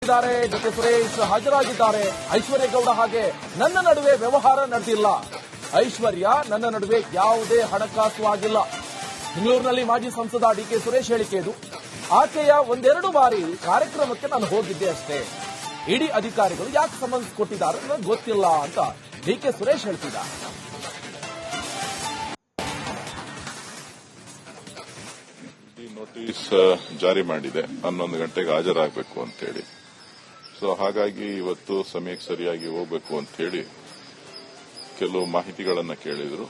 ಕೊಟ್ಟಿದ್ದಾರೆ. ಡಿಕೆ ಸುರೇಶ್ ಹಾಜರಾಗಿದ್ದಾರೆ. ಐಶ್ವರ್ಯ ಗೌಡ ಹಾಗೆ ನನ್ನ ನಡುವೆ ವ್ಯವಹಾರ ನಡೆದಿಲ್ಲ. ಐಶ್ವರ್ಯ ನನ್ನ ನಡುವೆ ಯಾವುದೇ ಹಣಕಾಸು ಆಗಿಲ್ಲ. ಬೆಂಗಳೂರಿನಲ್ಲಿ ಮಾಜಿ ಸಂಸದ ಡಿಕೆ ಸುರೇಶ್ ಹೇಳಿಕೆ ಇದು. ಆಕೆಯ ಒಂದೆರಡು ಬಾರಿ ಕಾರ್ಯಕ್ರಮಕ್ಕೆ ನಾನು ಹೋಗಿದ್ದೆ ಅಷ್ಟೇ. ಇಡಿ ಅಧಿಕಾರಿಗಳು ಯಾಕೆ ಸಮನ್ಸ್ ಕೊಟ್ಟಿದ್ದಾರೆ ನನಗೆ ಗೊತ್ತಿಲ್ಲ ಅಂತ ಡಿಕೆ ಸುರೇಶ್ ಹೇಳ್ತಿದ್ದಾರೆ. ನೋಟಿಸ್ ಜಾರಿ ಮಾಡಿದೆ 11 ಗಂಟೆಗೆ ಹಾಜರಾಗಬೇಕು ಅಂತೇಳಿ. ಸೊ ಹಾಗಾಗಿ ಇವತ್ತು ಸಮಯಕ್ಕೆ ಸರಿಯಾಗಿ ಹೋಗಬೇಕು ಅಂತ ಹೇಳಿ ಕೆಲವು ಮಾಹಿತಿಗಳನ್ನು ಕೇಳಿದ್ರು.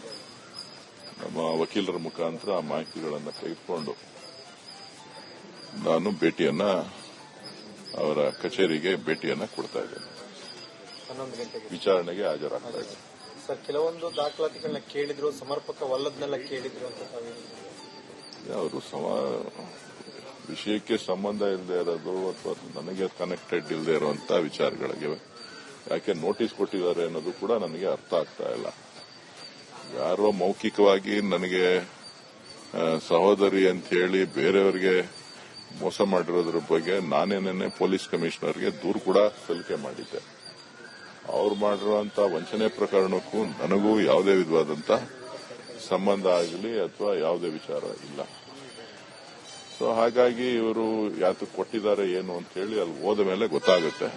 ನಮ್ಮ ವಕೀಲರ ಮುಖಾಂತರ ಆ ಮಾಹಿತಿಗಳನ್ನು ತೆಗೆದುಕೊಂಡು ನಾನು ಅವರ ಕಚೇರಿಗೆ ಭೇಟಿಯನ್ನ ಕೊಡ್ತಾ ಇದ್ದೇನೆ. 11 ಗಂಟೆಗೆ ವಿಚಾರಣೆಗೆ ಹಾಜರಾಗ್ತಾ ಇದ್ದೇನೆ. ಸರ್, ಕೆಲವೊಂದು ದಾಖಲಾತಿಗಳನ್ನ ಕೇಳಿದ್ರು, ಸಮರ್ಪಕವಲ್ಲದನ್ನೆಲ್ಲ ಕೇಳಿದ್ರು ಅಂತ ಅವರು ವಿಷಯಕ್ಕೆ ಸಂಬಂಧ ಇಲ್ಲದೆ ಇರೋದು ಅಥವಾ ನನಗೆ ಕನೆಕ್ಟೆಡ್ ಇಲ್ಲದೆ ಇರುವಂತಹ ವಿಚಾರಗಳಿಗೆ ಯಾಕೆ ನೋಟಿಸ್ ಕೊಟ್ಟಿದ್ದಾರೆ ಅನ್ನೋದು ಕೂಡ ನನಗೆ ಅರ್ಥ ಆಗ್ತಾ ಇಲ್ಲ. ಯಾರೋ ಮೌಖಿಕವಾಗಿ ನನಗೆ ಸಹೋದರಿ ಅಂತ ಹೇಳಿ ಬೇರೆಯವರಿಗೆ ಮೋಸ ಮಾಡಿರೋದ್ರ ಬಗ್ಗೆ ನಾನೇನೇ ಪೊಲೀಸ್ ಕಮಿಷನರ್ಗೆ ದೂರು ಕೂಡ ಸಲ್ಲಿಕೆ ಮಾಡಿದ್ದೆ. ಅವ್ರು ಮಾಡಿರುವಂತಹ ವಂಚನೆ ಪ್ರಕರಣಕ್ಕೂ ನನಗೂ ಯಾವುದೇ ವಿಧವಾದಂತ ಸಂಬಂಧ ಆಗಲಿ ಅಥವಾ ಯಾವುದೇ ವಿಚಾರ ಇಲ್ಲ. ಸೊ ಹಾಗಾಗಿ ಇವರು ಯಾತಕ್ಕೆ ಕೊಟ್ಟಿದ್ದಾರೆ ಏನು ಅಂತ ಹೇಳಿ ಅಲ್ಲಿ ಹೋದ ಮೇಲೆ ಗೊತ್ತಾಗುತ್ತೆ.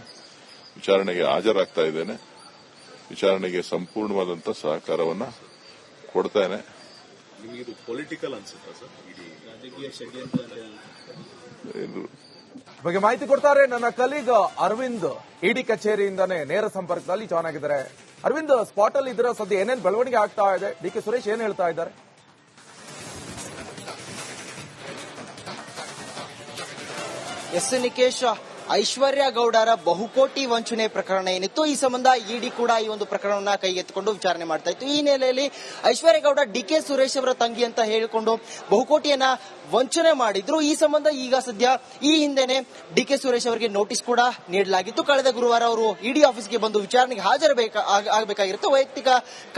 ವಿಚಾರಣೆಗೆ ಹಾಜರಾಗ್ತಾ ಇದ್ದೇನೆ. ವಿಚಾರಣೆಗೆ ಸಂಪೂರ್ಣವಾದಂತ ಸಹಕಾರವನ್ನ ಕೊಡ್ತೇನೆ. ಇದು ಪೊಲಿಟಿಕಲ್ ಅನ್ಸುತ್ತಾ ಸರ್? ರಾಜಕೀಯ ಷಡ್ಯಂತ್ರ ಬಗ್ಗೆ ಮಾಹಿತಿ ಕೊಡ್ತಾರೆ ನನ್ನ ಕಲೀಗ್ ಅರವಿಂದ್. ಇಡಿ ಕಚೇರಿಯಿಂದನೇ ನೇರ ಸಂಪರ್ಕದಲ್ಲಿ ಜಾಯ್ನ್ ಆಗಿದ್ದಾರೆ. ಅರವಿಂದ್, ಸ್ಪಾಟ್ ಅಲ್ಲಿ ಇದರ ಸದ್ಯ ಏನೇನು ಬೆಳವಣಿಗೆ ಆಗ್ತಾ ಇದೆ? ಡಿಕೆ ಸುರೇಶ್ ಏನ್ ಹೇಳ್ತಾ ಇದ್ದಾರೆ? ಎಸ್ ನಿಕೇಶ್, ಐಶ್ವರ್ಯ ಗೌಡರ ಬಹುಕೋಟಿ ವಂಚನೆ ಪ್ರಕರಣ ಏನಿತ್ತು, ಈ ಸಂಬಂಧ ಇಡಿ ಕೂಡ ಈ ಒಂದು ಪ್ರಕರಣವನ್ನ ಕೈಗೆತ್ತಿಕೊಂಡು ವಿಚಾರಣೆ ಮಾಡ್ತಾ ಇತ್ತು. ಈ ಹಿನ್ನೆಲೆಯಲ್ಲಿ ಐಶ್ವರ್ಯ ಗೌಡ ಡಿಕೆ ಸುರೇಶ್ ಅವರ ತಂಗಿ ಅಂತ ಹೇಳಿಕೊಂಡು ಬಹುಕೋಟಿಯನ್ನ ವಂಚನೆ ಮಾಡಿದ್ರು. ಈ ಸಂಬಂಧ ಈಗ ಸದ್ಯ ಈ ಹಿಂದೆನೆ ಡಿಕೆ ಸುರೇಶ್ ಅವರಿಗೆ ನೋಟಿಸ್ ಕೂಡ ನೀಡಲಾಗಿತ್ತು. ಕಳೆದ ಗುರುವಾರ ಅವರು ಇಡಿ ಆಫೀಸ್ಗೆ ಬಂದು ವಿಚಾರಣೆಗೆ ಆಗಬೇಕಾಗಿರುತ್ತೆ. ವೈಯಕ್ತಿಕ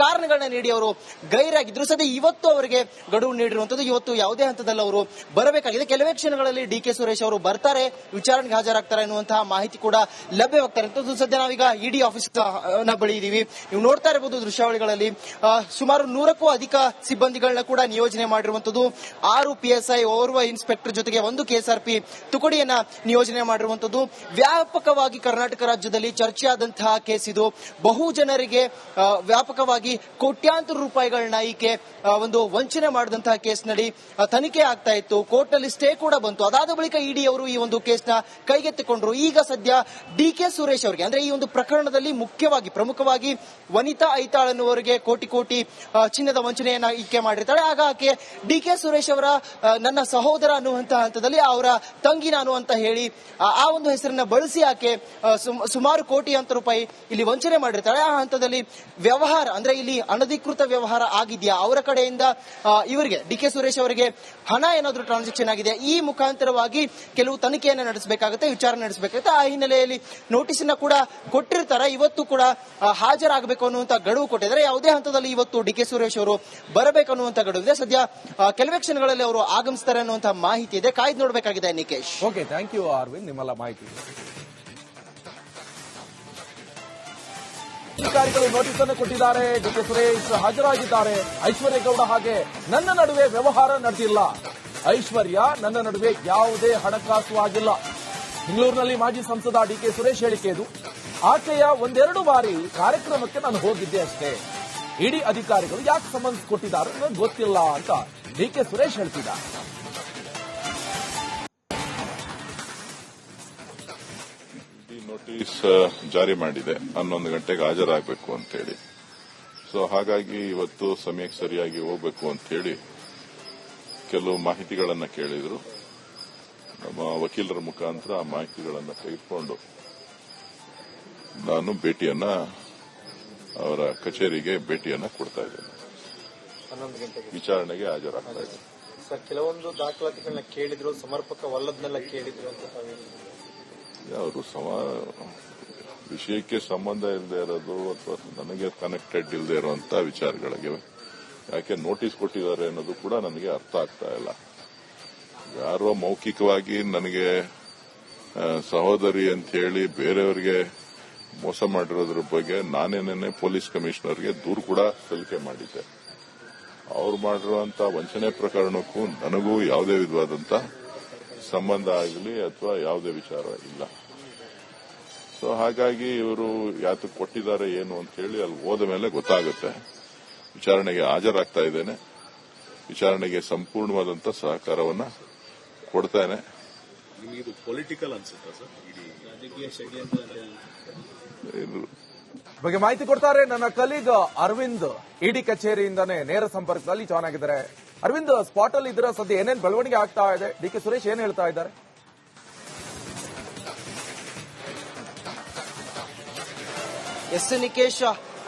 ಕಾರಣಗಳನ್ನ ನೀಡಿ ಅವರು ಗೈರಾಗಿದ್ರು. ಸದ್ಯ ಇವತ್ತು ಅವರಿಗೆ ಗಡುವು ನೀಡಿರುವಂತದ್ದು. ಇವತ್ತು ಯಾವುದೇ ಹಂತದಲ್ಲಿ ಅವರು ಬರಬೇಕಾಗಿದೆ. ಕೆಲವೇ ಕ್ಷಣಗಳಲ್ಲಿ ಡಿಕೆ ಸುರೇಶ್ ಅವರು ಬರ್ತಾರೆ, ವಿಚಾರಣೆಗೆ ಹಾಜರಾಗ್ತಾರೆ ಎನ್ನುವಂತಹ ಮಾಹಿತಿ ಕೂಡ ಲಭ್ಯವಾಗ್ತಾರೆ. ಸದ್ಯ ನಾವೀಗ ಇಡಿ ಆಫೀಸ್ ಬಳಿ ಇದೀವಿ. ನೀವು ನೋಡ್ತಾ ಇರಬಹುದು ದೃಶ್ಯಾವಳಿಗಳಲ್ಲಿ ಸುಮಾರು 100ಕ್ಕೂ ಅಧಿಕ ಸಿಬ್ಬಂದಿಗಳನ್ನ ಕೂಡ ನಿಯೋಜನೆ ಮಾಡಿರುವಂತದ್ದು. 6 PSI, ಓರ್ವ ಇನ್ಸ್ಪೆಕ್ಟರ್ ಜೊತೆಗೆ 1 KSRP ತುಕಡಿಯನ್ನ ನಿಯೋಜನೆ ಮಾಡಿರುವಂತದ್ದು. ವ್ಯಾಪಕವಾಗಿ ಕರ್ನಾಟಕ ರಾಜ್ಯದಲ್ಲಿ ಚರ್ಚೆಯಾದಂತಹ ಕೇಸ್ ಇದು. ಬಹು ಜನರಿಗೆ ವ್ಯಾಪಕವಾಗಿ ಕೋಟ್ಯಾಂತರ ರೂಪಾಯಿಗಳನ್ನ ಈಕೆ ಒಂದು ವಂಚನೆ ಮಾಡಿದಂತಹ ಕೇಸ್ನಲ್ಲಿ ತನಿಖೆ ಆಗ್ತಾ ಇತ್ತು. ಕೋರ್ಟ್ನಲ್ಲಿ ಸ್ಟೇ ಕೂಡ ಬಂತು. ಅದಾದ ಬಳಿಕ ಇಡಿ ಅವರು ಈ ಒಂದು ಕೇಸ್ನ ಕೈಗೆತ್ತಿಕೊಂಡ್ರು. ಈಗ ಸದ್ಯ ಡಿಕೆ ಸುರೇಶ್ ಅವರಿಗೆ, ಅಂದ್ರೆ ಈ ಒಂದು ಪ್ರಕರಣದಲ್ಲಿ ಪ್ರಮುಖವಾಗಿ ವನಿತಾ ಐತಾಳ್ ಅನ್ನುವರಿಗೆ ಕೋಟಿ ಚಿನ್ನದ ವಂಚನೆಯನ್ನ ಈಕೆ ಮಾಡಿರ್ತಾಳೆ. ಆಗ ಆಕೆ ಡಿಕೆ ಸುರೇಶ್ ಅವರ ನನ್ನ ಸಹೋದರ ಅನ್ನುವಂತಹ ಹಂತದಲ್ಲಿ ಅವರ ತಂಗಿ ನಾನು ಅಂತ ಹೇಳಿ ಆ ಒಂದು ಹೆಸರನ್ನ ಬಳಸಿ ಆಕೆ ಸುಮಾರು ಕೋಟಿಯಂತ ರೂಪಾಯಿ ಇಲ್ಲಿ ವಂಚನೆ ಮಾಡಿರ್ತಾಳೆ. ಆ ಹಂತದಲ್ಲಿ ವ್ಯವಹಾರ, ಅಂದ್ರೆ ಇಲ್ಲಿ ಅನಧಿಕೃತ ವ್ಯವಹಾರ ಆಗಿದೆಯಾ, ಅವರ ಕಡೆಯಿಂದ ಇವರಿಗೆ ಡಿಕೆ ಸುರೇಶ್ ಅವರಿಗೆ ಹಣ ಏನಾದರೂ ಟ್ರಾನ್ಸಾಕ್ಷನ್ ಆಗಿದೆ, ಈ ಮುಖಾಂತರವಾಗಿ ಕೆಲವು ತನಿಖೆಯನ್ನ ನಡೆಸಬೇಕಾಗುತ್ತೆ, ವಿಚಾರಣೆ ನಡೆಸಬೇಕಾಗುತ್ತೆ. ಆ ಹಿನ್ನೆಲೆಯಲ್ಲಿ ನೋಟಿಸ್ ಅನ್ನ ಕೂಡ ಕೊಟ್ಟಿರ್ತಾರೆ. ಇವತ್ತು ಕೂಡ ಹಾಜರಾಗಬೇಕು ಅನ್ನುವಂತ ಗಡುವು ಕೊಟ್ಟಿದ್ದಾರೆ. ಯಾವುದೇ ಹಂತದಲ್ಲಿ ಇವತ್ತು ಡಿಕೆ ಸುರೇಶ್ ಅವರು ಬರಬೇಕನ್ನುವಂತ ಗಡುವು ಇದೆ. ಸದ್ಯ ಕೆಲವೇ ಕ್ಷಣಗಳಲ್ಲಿ ಅವರು ಆಗಮಿಸ್ತಾರೆ ಅನ್ನುವಂತಹ ಮಾಹಿತಿ ಇದೆ. ಕಾಯ್ದು ನೋಡಬೇಕಾಗಿದೆ Nikesh. Okay, thank you Arvind, ನಿಮ್ಮೆಲ್ಲ ಮಾಹಿತಿ. ಅಧಿಕಾರಿಗಳು ನೋಟಿಸ್ ಅನ್ನು ಕೊಟ್ಟಿದ್ದಾರೆ. ಡಿಕೆ ಸುರೇಶ್ ಹಾಜರಾಗಿದ್ದಾರೆ. ಐಶ್ವರ್ಯ ಗೌಡ ಹಾಗೆ ನನ್ನ ನಡುವೆ ವ್ಯವಹಾರ ನಡೆದಿಲ್ಲ. ಐಶ್ವರ್ಯ ನನ್ನ ನಡುವೆ ಯಾವುದೇ ಹಣಕಾಸು ಆಗಿಲ್ಲ. ಬೆಂಗಳೂರಿನಲ್ಲಿ ಮಾಜಿ ಸಂಸದ ಡಿಕೆ ಸುರೇಶ್ ಹೇಳಿಕೆ ಇದು. ಆಕೆಯ ಒಂದೆರಡು ಬಾರಿ ಕಾರ್ಯಕ್ರಮಕ್ಕೆ ನಾನು ಹೋಗಿದ್ದೆ ಅಷ್ಟೇ. ಇಡಿ ಅಧಿಕಾರಿಗಳು ಯಾಕೆ ಸಮನ್ಸ್ ಕೊಟ್ಟಿದ್ದಾರೆ ನನಗೆ ಗೊತ್ತಿಲ್ಲ ಅಂತ ಡಿಕೆ ಸುರೇಶ್ ಹೇಳ್ತಿದ್ದಾರೆ. ನೋಟಿಸ್ ಜಾರಿ ಮಾಡಿದೆ 11 ಗಂಟೆಗೆ ಹಾಜರಾಗಬೇಕು ಅಂತೇಳಿ. ಸೊ ಹಾಗಾಗಿ ಇವತ್ತು ಸಮಯಕ್ಕೆ ಸರಿಯಾಗಿ ಹೋಗಬೇಕು ಅಂತ ಹೇಳಿ ಕೆಲವು ಮಾಹಿತಿಗಳನ್ನು ಕೇಳಿದ್ರು. ನಮ್ಮ ವಕೀಲರ ಮುಖಾಂತರ ಆ ಮಾಹಿತಿಗಳನ್ನು ತೆಗೆದುಕೊಂಡು ನಾನು ಅವರ ಕಚೇರಿಗೆ ಭೇಟಿಯನ್ನ ಕೊಡ್ತಾ ಇದ್ದೇನೆ. 11 ಗಂಟೆಗೆ ವಿಚಾರಣೆಗೆ ಹಾಜರಾಗ್ತಾ ಇದ್ದೇನೆ. ಸರ್, ಕೆಲವೊಂದು ದಾಖಲಾತಿಗಳನ್ನ ಕೇಳಿದ್ರು, ಸಮರ್ಪಕವಲ್ಲದನ್ನೆಲ್ಲ ಕೇಳಿದ್ರು ಅಂತ ಅವರು ವಿಷಯಕ್ಕೆ ಸಂಬಂಧ ಇಲ್ಲದೆ ಇರೋದು ಅಥವಾ ನನಗೆ ಕನೆಕ್ಟೆಡ್ ಇಲ್ಲದೆ ಇರುವಂತಹ ವಿಚಾರಗಳಿಗೆ ಯಾಕೆ ನೋಟಿಸ್ ಕೊಟ್ಟಿದ್ದಾರೆ ಅನ್ನೋದು ಕೂಡ ನನಗೆ ಅರ್ಥ ಆಗ್ತಾ ಇಲ್ಲ. ಯಾರೋ ಮೌಖಿಕವಾಗಿ ನನಗೆ ಸಹೋದರಿ ಅಂತ ಹೇಳಿ ಬೇರೆಯವರಿಗೆ ಮೋಸ ಮಾಡಿರೋದ್ರ ಬಗ್ಗೆ ನಾನೇನೇ ಪೊಲೀಸ್ ಕಮಿಷನರ್ಗೆ ದೂರು ಕೂಡ ಸಲ್ಲಿಕೆ ಮಾಡಿದ್ದೆ. ಅವ್ರು ಮಾಡಿರುವಂತ ವಂಚನೆ ಪ್ರಕರಣಕ್ಕೂ ನನಗೂ ಯಾವುದೇ ವಿಧವಾದಂತ ಸಂಬಂಧ ಆಗಲಿ ಅಥವಾ ಯಾವುದೇ ವಿಚಾರ ಇಲ್ಲ. ಸೊ ಹಾಗಾಗಿ ಇವರು ಯಾತಕ್ಕೆ ಕೊಟ್ಟಿದ್ದಾರೆ ಏನು ಅಂತ ಹೇಳಿ ಅಲ್ಲಿ ಹೋದ ಮೇಲೆ ಗೊತ್ತಾಗುತ್ತೆ. ವಿಚಾರಣೆಗೆ ಹಾಜರಾಗ್ತಾ ಇದ್ದೇನೆ. ವಿಚಾರಣೆಗೆ ಸಂಪೂರ್ಣವಾದಂತ ಸಹಕಾರವನ್ನ ಕೊಡ್ತೇನೆ. ನಿಮಗೆ ಇದು ಪೊಲಿಟಿಕಲ್ ಅನ್ಸುತ್ತಾ ಸರ್? ಇಡೀ ರಾಜಕೀಯ ಷಡ್ಯಂತ್ರ ಬಗ್ಗೆ ಮಾಹಿತಿ ಕೊಡ್ತಾರೆ ನನ್ನ ಕಲೀಗ್ ಅರವಿಂದ್. ಇಡಿ ಕಚೇರಿಯಿಂದಾನೇ ನೇರ ಸಂಪರ್ಕದಲ್ಲಿ ಜಾಯ್ನ್ ಆಗಿದ್ದಾರೆ. ಅರವಿಂದ್, ಸ್ಪಾಟ್ ಅಲ್ಲಿ ಇದ್ರ ಸದ್ಯ ಏನೇನು ಬೆಳವಣಿಗೆ ಆಗ್ತಾ ಇದೆ? ಡಿ.ಕೆ. ಸುರೇಶ್ ಏನ್ ಹೇಳ್ತಾ ಇದ್ದಾರೆ? ಎಸ್ ನಿಕೇಶ್,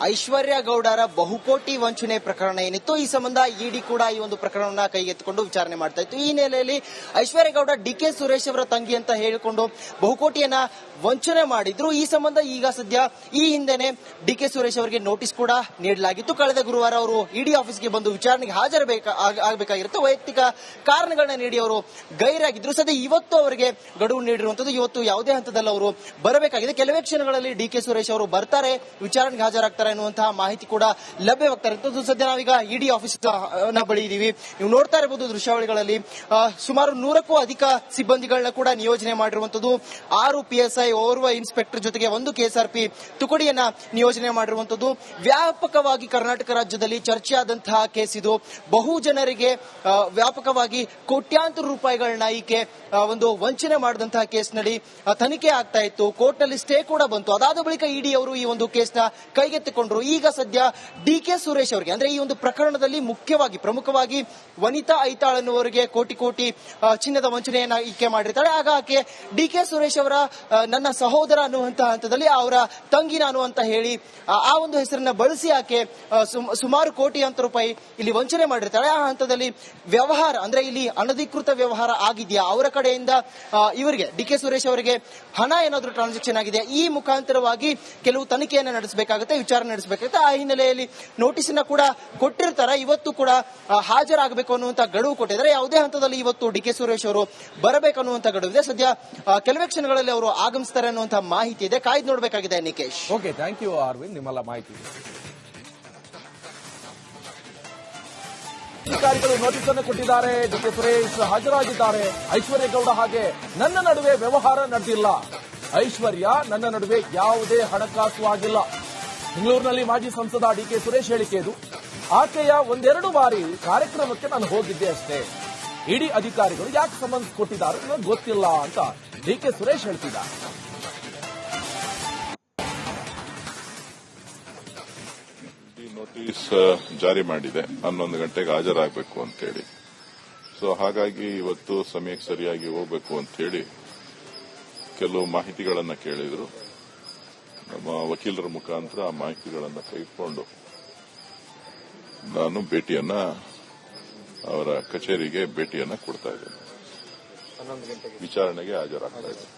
ಐಶ್ವರ್ಯ ಗೌಡರ ಬಹುಕೋಟಿ ವಂಚನೆ ಪ್ರಕರಣ ಏನಿತ್ತು, ಈ ಸಂಬಂಧ ಇಡಿ ಕೂಡ ಈ ಒಂದು ಪ್ರಕರಣವನ್ನ ಕೈಗೆತ್ತಿಕೊಂಡು ವಿಚಾರಣೆ ಮಾಡ್ತಾ ಇತ್ತು. ಈ ಹಿನ್ನೆಲೆಯಲ್ಲಿ ಐಶ್ವರ್ಯ ಗೌಡ ಡಿ.ಕೆ. ಸುರೇಶ್ ಅವರ ತಂಗಿ ಅಂತ ಹೇಳಿಕೊಂಡು ಬಹುಕೋಟಿಯನ್ನ ವಂಚನೆ ಮಾಡಿದ್ರು. ಈ ಸಂಬಂಧ ಈಗ ಸದ್ಯ ಈ ಹಿಂದೆನೆ ಡಿ.ಕೆ. ಸುರೇಶ್ ಅವರಿಗೆ ನೋಟಿಸ್ ಕೂಡ ನೀಡಲಾಗಿತ್ತು. ಕಳೆದ ಗುರುವಾರ ಅವರು ಇಡಿ ಆಫೀಸ್ಗೆ ಬಂದು ವಿಚಾರಣೆಗೆ ಆಗಬೇಕಾಗಿರುತ್ತೆ. ವೈಯಕ್ತಿಕ ಕಾರಣಗಳನ್ನ ನೀಡಿ ಅವರು ಗೈರಾಗಿದ್ರು. ಸದ್ಯ ಇವತ್ತು ಅವರಿಗೆ ಗಡುವು ನೀಡಿರುವಂತದ್ದು. ಇವತ್ತು ಯಾವುದೇ ಹಂತದಲ್ಲಿ ಅವರು ಬರಬೇಕಾಗಿದೆ. ಕೆಲವೇ ಕ್ಷಣಗಳಲ್ಲಿ ಡಿ.ಕೆ. ಸುರೇಶ್ ಅವರು ಬರ್ತಾರೆ, ವಿಚಾರಣೆಗೆ ಹಾಜರಾಗ್ತಾರೆ ಎನ್ನುವಂತಹ ಮಾಹಿತಿ ಕೂಡ ಲಭ್ಯವಾಗ್ತಾ ಇತ್ತು. ಸದ್ಯ ನಾವೀಗ ಇಡಿ ಆಫೀಸ್ ಬಳಿ ಇದೀವಿ. ನೀವು ನೋಡ್ತಾ ಇರಬಹುದು ದೃಶ್ಯಾವಳಿಗಳಲ್ಲಿ ಸುಮಾರು 100ಕ್ಕೂ ಅಧಿಕ ಸಿಬ್ಬಂದಿಗಳನ್ನ ಕೂಡ ನಿಯೋಜನೆ ಮಾಡಿರುವಂತದ್ದು. 6 PSI, ಓರ್ವ ಇನ್ಸ್ಪೆಕ್ಟರ್ ಜೊತೆಗೆ 1 KSRP ತುಕಡಿಯನ್ನ ನಿಯೋಜನೆ ಮಾಡಿರುವಂತದ್ದು. ವ್ಯಾಪಕವಾಗಿ ಕರ್ನಾಟಕ ರಾಜ್ಯದಲ್ಲಿ ಚರ್ಚೆಯಾದಂತಹ ಕೇಸ್ ಇದು. ಬಹು ಜನರಿಗೆ ವ್ಯಾಪಕವಾಗಿ ಕೋಟ್ಯಾಂತರ ರೂಪಾಯಿಗಳನ್ನ ಈಕೆ ಒಂದು ವಂಚನೆ ಮಾಡಿದಂತಹ ಕೇಸ್ನಲ್ಲಿ ತನಿಖೆ ಆಗ್ತಾ ಇತ್ತು. ಕೋರ್ಟ್ನಲ್ಲಿ ಸ್ಟೇ ಕೂಡ ಬಂತು. ಅದಾದ ಬಳಿಕ ಇಡಿ ಅವರು ಈ ಒಂದು ಕೇಸ್ನ ಕೈಗೆತ್ತಿಕೊಂಡ್ರು. ಈಗ ಸದ್ಯ ಡಿ.ಕೆ. ಸುರೇಶ್ ಅವರಿಗೆ, ಅಂದ್ರೆ ಈ ಒಂದು ಪ್ರಕರಣದಲ್ಲಿ ಪ್ರಮುಖವಾಗಿ ವನಿತಾ ಐತಾಳ್ ಅನ್ನುವರಿಗೆ ಕೋಟಿ ಚಿನ್ನದ ವಂಚನೆಯನ್ನ ಈಕೆ ಮಾಡಿರ್ತಾಳೆ. ಆಗ ಆಕೆ ಡಿ.ಕೆ. ಸುರೇಶ್ ಅವರ ನನ್ನ ಸಹೋದರ ಅನ್ನುವಂತಹ ಹಂತದಲ್ಲಿ ಅವರ ತಂಗಿ ನಾನು ಅಂತ ಹೇಳಿ ಆ ಒಂದು ಹೆಸರನ್ನ ಬಳಸಿ ಆಕೆ ಸುಮಾರು ಕೋಟಿಯಂತರ ರೂಪಾಯಿ ಇಲ್ಲಿ ವಂಚನೆ ಮಾಡಿರ್ತಾಳೆ. ಆ ಹಂತದಲ್ಲಿ ವ್ಯವಹಾರ, ಅಂದ್ರೆ ಇಲ್ಲಿ ಅನಧಿಕೃತ ವ್ಯವಹಾರ ಆಗಿದೆಯಾ, ಅವರ ಕಡೆಯಿಂದ ಇವರಿಗೆ ಡಿ.ಕೆ. ಸುರೇಶ್ ಅವರಿಗೆ ಹಣ ಏನಾದರೂ ಟ್ರಾನ್ಸಾಕ್ಷನ್ ಆಗಿದೆಯಾ, ಈ ಮುಖಾಂತರವಾಗಿ ಕೆಲವು ತನಿಖೆಯನ್ನು ನಡೆಸಬೇಕಾಗುತ್ತೆ, ವಿಚಾರಣೆ ನಡೆಸಬೇಕಾಗುತ್ತೆ. ಆ ಹಿನ್ನೆಲೆಯಲ್ಲಿ ನೋಟಿಸ್ ಅನ್ನ ಕೂಡ ಕೊಟ್ಟಿರ್ತಾರೆ. ಇವತ್ತು ಕೂಡ ಹಾಜರಾಗಬೇಕು ಅನ್ನುವಂತ ಗಡುವು ಕೊಟ್ಟಿದ್ದಾರೆ. ಯಾವುದೇ ಹಂತದಲ್ಲಿ ಇವತ್ತು ಡಿ.ಕೆ. ಸುರೇಶ್ ಅವರು ಬರಬೇಕನ್ನುವಂತ ಗಡುವು ಇದೆ. ಸದ್ಯ ಕೆಲವೇ ಕ್ಷಣಗಳಲ್ಲಿ ಅವರು ಆಗಮಿಸ್ತಾರೆ ಅನ್ನುವಂತಹ ಮಾಹಿತಿ ಇದೆ. ಕಾಯ್ದು ನೋಡಬೇಕಾಗಿದೆ Nikesh. Okay, thank you Arvind, ನಿಮ್ಮೆಲ್ಲ ಮಾಹಿತಿ. ಅಧಿಕಾರಿಗಳು ನೋಟಿಸ್ ಅನ್ನು ಕೊಟ್ಟಿದ್ದಾರೆ. ಡಿ.ಕೆ. ಸುರೇಶ್ ಹಾಜರಾಗಿದ್ದಾರೆ. ಐಶ್ವರ್ಯ ಗೌಡ ಹಾಗೆ ನನ್ನ ನಡುವೆ ವ್ಯವಹಾರ ನಡೆದಿಲ್ಲ. ಐಶ್ವರ್ಯ ನನ್ನ ನಡುವೆ ಯಾವುದೇ ಹಣಕಾಸು ಆಗಿಲ್ಲ. ಬೆಂಗಳೂರಿನಲ್ಲಿ ಮಾಜಿ ಸಂಸದ ಡಿ.ಕೆ. ಸುರೇಶ್ ಹೇಳಿಕೆ ಇದು. ಆಕೆಯ 1-2 ಬಾರಿ ಕಾರ್ಯಕ್ರಮಕ್ಕೆ ನಾನು ಹೋಗಿದ್ದೆ ಅಷ್ಟೇ. ಇಡಿ ಅಧಿಕಾರಿಗಳು ಯಾಕೆ ಸಮನ್ಸ್ ಕೊಟ್ಟಿದ್ದಾರೆ ನನಗೆ ಗೊತ್ತಿಲ್ಲ ಅಂತ ಡಿ.ಕೆ. ಸುರೇಶ್ ಹೇಳ್ತಿದ್ದಾರೆ. ನೋಟಿಸ್ ಜಾರಿ ಮಾಡಿದೆ 11 ಗಂಟೆಗೆ ಹಾಜರಾಗಬೇಕು ಅಂತೇಳಿ. ಸೊ ಹಾಗಾಗಿ ಇವತ್ತು ಸಮಯಕ್ಕೆ ಸರಿಯಾಗಿ ಹೋಗಬೇಕು ಅಂತ ಹೇಳಿ ಕೆಲವು ಮಾಹಿತಿಗಳನ್ನ ಕೇಳಿದ್ರು. ನಮ್ಮ ವಕೀಲರ ಮುಖಾಂತರ ಆ ಮಾಹಿತಿಗಳನ್ನ ತೆಗೆದುಕೊಂಡು ನಾನು ಅವರ ಕಚೇರಿಗೆ ಭೇಟಿಯನ್ನ ಕೊಡ್ತಾ ಇದ್ದೇನೆ. 11 ಗಂಟೆಗೆ ವಿಚಾರಣೆಗೆ ಹಾಜರಾಗ್ತಾ ಇದ್ದೇನೆ.